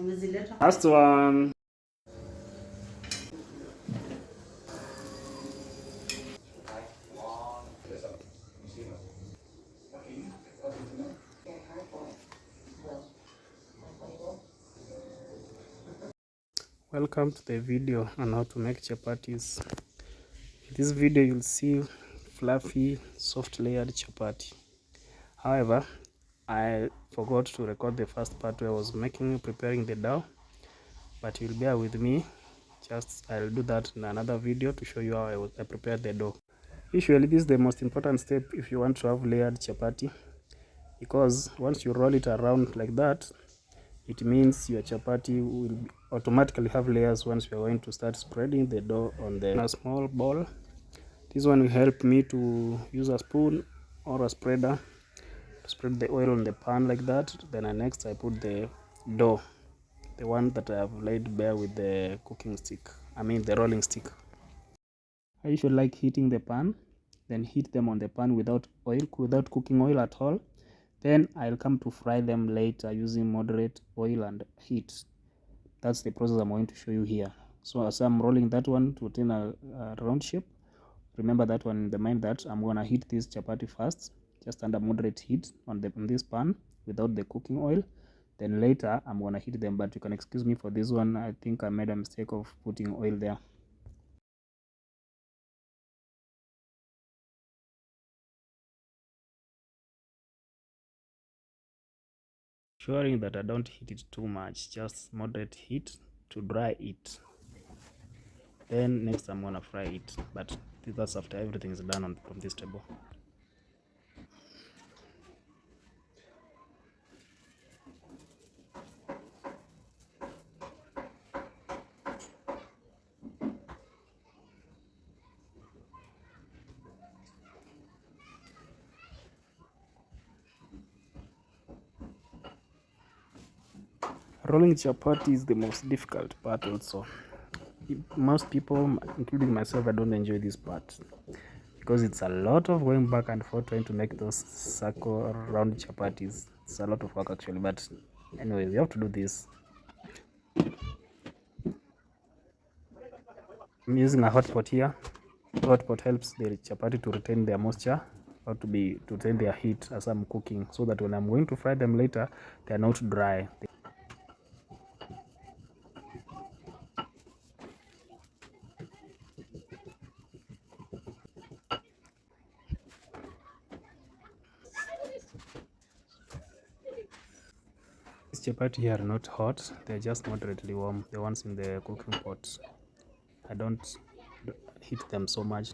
Last one. Welcome to the video on how to make chapatis. In this video you'll see fluffy, soft layered chapati. However, I forgot to record the first part where I was preparing the dough, but you'll bear with me. I'll do that in another video to show you how I prepared the dough. Usually this is the most important step if you want to have layered chapati, because once you roll it around like that, it means your chapati will automatically have layers once we are going to start spreading the dough on a small bowl. This one will help me to use a spoon or a spreader to spread the oil on the pan like that. Then next I put the dough, the one that I have laid bare with the the rolling stick. I usually like heating the pan, then heat them on the pan without cooking oil at all. Then I'll come to fry them later using moderate oil and heat. That's the process I'm going to show you here. So as I'm rolling that one to attain a round shape, remember that one in the mind that I'm gonna heat this chapati first, just under moderate heat on this pan without the cooking oil. Then later I'm gonna heat them, but you can excuse me for this one. I think I made a mistake of putting oil there. Ensuring that I don't heat it too much, just moderate heat to dry it. Then next I'm gonna fry it, but that's after everything is done from this table. Rolling chapati is the most difficult part also. Most people, including myself, I don't enjoy this part because it's a lot of going back and forth trying to make those circle or round chapatis. It's a lot of work actually, but anyway, we have to do this. I'm using a hot pot here. The hot pot helps the chapati to retain their moisture or to retain their heat as I'm cooking, so that when I'm going to fry them later, they are not dry. These chapati here are not hot, they're just moderately warm, the ones in the cooking pot. I don't heat them so much,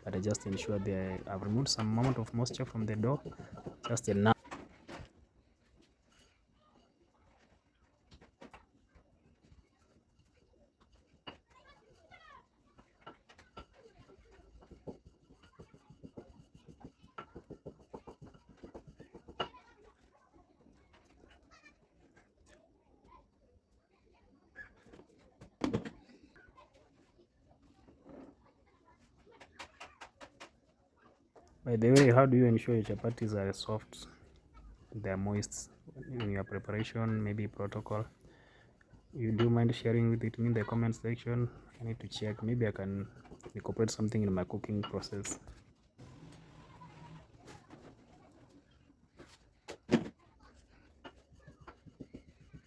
but I just ensure I've removed some amount of moisture from the dough, just enough. By the way, how do you ensure your chapatis are soft, they're moist in your preparation, maybe protocol? You do mind sharing with me in the comment section? I need to check, maybe I can incorporate something in my cooking process.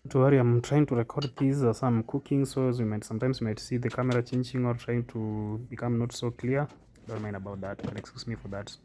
Don't worry, I'm trying to record these as I'm cooking, so sometimes you might see the camera changing or trying to become not so clear. Don't mind about that, you can excuse me for that.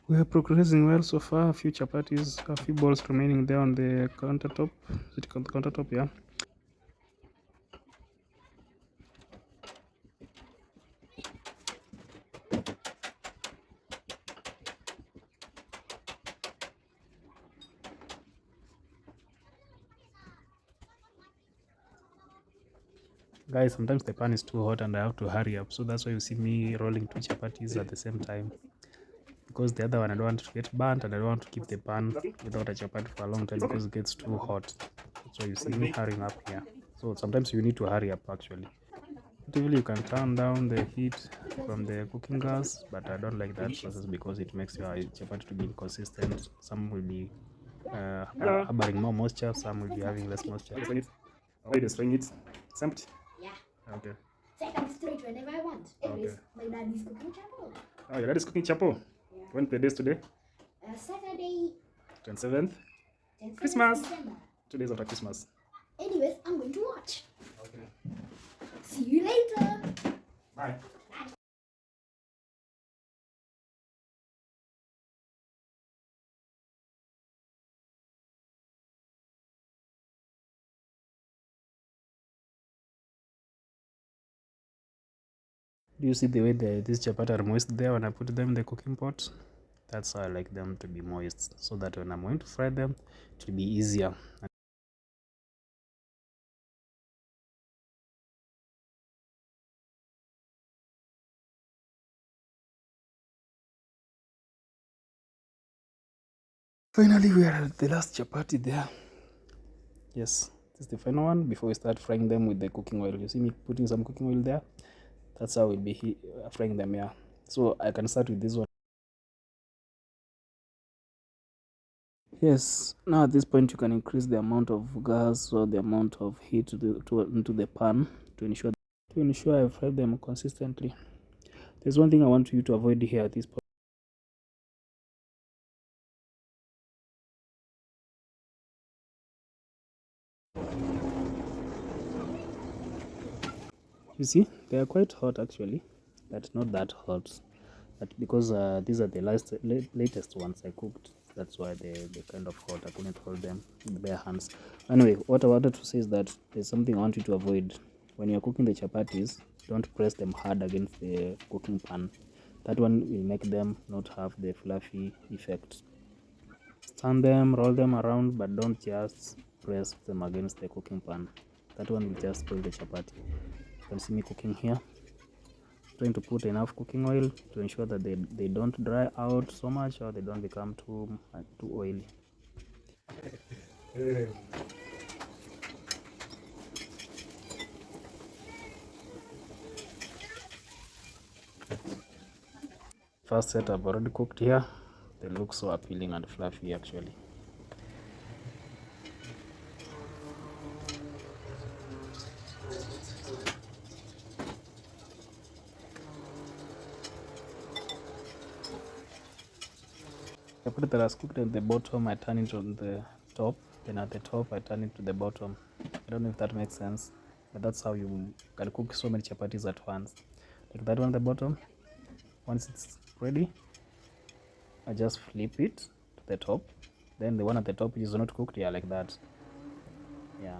We are progressing well so far. A few chapatis, a few balls remaining there on the countertop. Is it on the countertop? Yeah. Guys, sometimes the pan is too hot and I have to hurry up. So that's why you see me rolling two chapatis at the same time. Because the other one I don't want to get burnt and I don't want to keep the pan without a chapati for a long time because it gets too hot. That's why you see me hurrying up here. So sometimes you need to hurry up actually. Relatively, you can turn down the heat from the cooking gas, but I don't like that process because it makes your chapati to be inconsistent. Some will be harboring more moisture, some will be having less moisture. Are you destroying it? It's empty? Yeah. Okay. So I can destroy it whenever I want. Anyways, my dad is cooking chapo. Oh, your dad is cooking chapo? Yeah. When the days today? Saturday. 27th? Christmas. December. 2 days after Christmas. Anyways, I'm going to watch. Okay. See you later. Bye. Do you see the way these chapati are moist there when I put them in the cooking pot? That's how I like them to be moist, so that when I'm going to fry them, it will be easier. Finally, we are at the last chapati there. Yes, this is the final one before we start frying them with the cooking oil. You see me putting some cooking oil there? That's how we'll be frying them here. So I can start with this one. Yes, now at this point you can increase the amount of gas or the amount of heat into the pan to ensure I fry them consistently. There's one thing I want you to avoid here at this point. You see, they are quite hot actually, but not that hot. But because these are the latest ones I cooked, that's why they're kind of hot. I couldn't hold them with bare hands. Anyway, what I wanted to say is that there's something I want you to avoid. When you're cooking the chapatis, don't press them hard against the cooking pan. That one will make them not have the fluffy effect. Turn them, roll them around, but don't just press them against the cooking pan. That one will just spoil the chapati. You can see me cooking here, trying to put enough cooking oil to ensure that they don't dry out so much or they don't become too oily. First set I've already cooked here. They look so appealing and fluffy actually. I put that as cooked at the bottom, I turn it on the top, then at the top I turn it to the bottom. I don't know if that makes sense, but that's how you can cook so many chapatis at once. Like that one at the bottom, once it's ready, I just flip it to the top. Then the one at the top which is not cooked, yeah, like that. Yeah.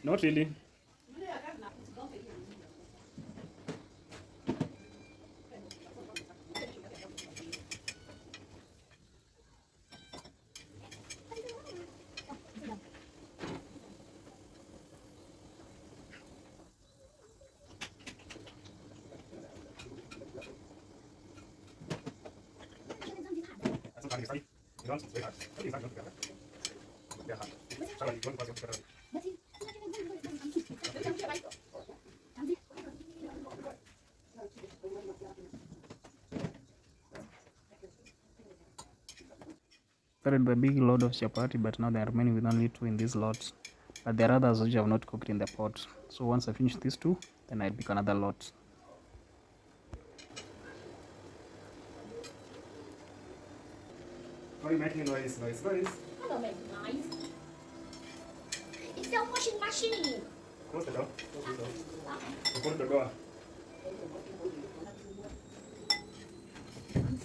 Not really. started the big load of chapati, but now they are remaining with only 2 in this lot. But there are others which have not cooked in the pot. So once I finish these 2, then I'll pick another lot. Why are you making noise? Noise. I don't make noise. It's the washing machine. Close the door. Open the door.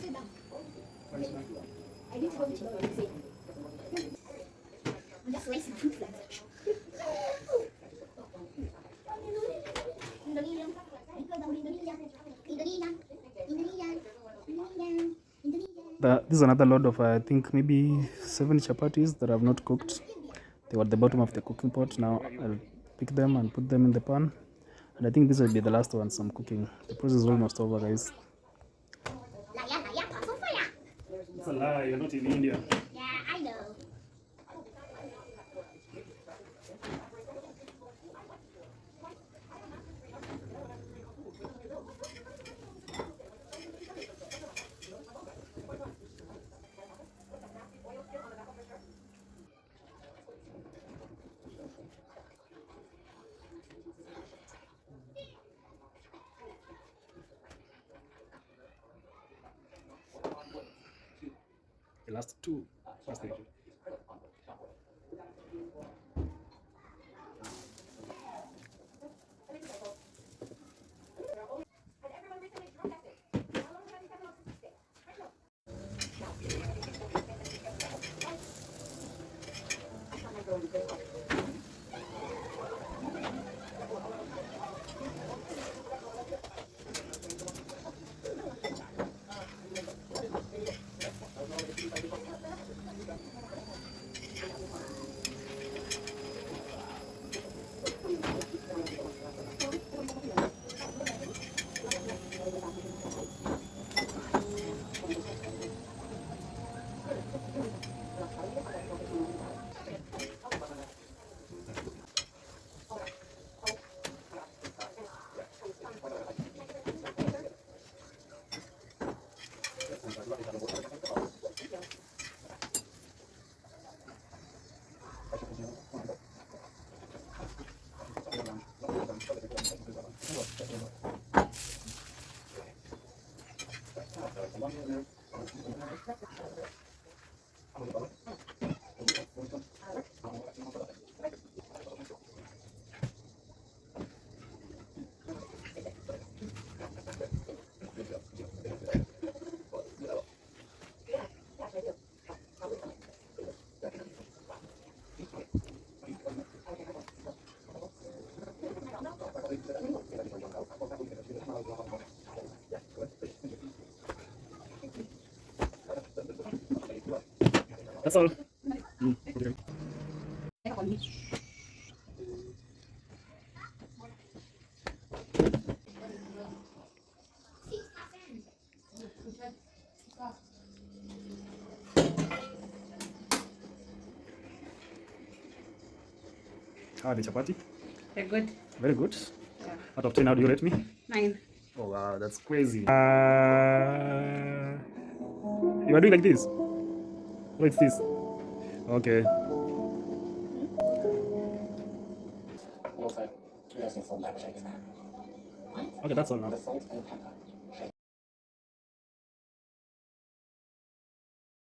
Sit down. I need to go to the I'm just racing fruit flags. This is another load of I think maybe 7 chapatis that I've not cooked. They were at the bottom of the cooking pot. Now I'll pick them and put them in the pan. And I think this will be the last one I'm cooking. The process is almost over, guys. It's a lie, you're not in India. Yeah, I know. The last 2. That's all. Okay. How are the chapati? They're good. Very good. Yeah. Out of 10, how do you rate me? 9. Oh wow, that's crazy. You are doing like this? What's this? Okay. Okay, that's all now.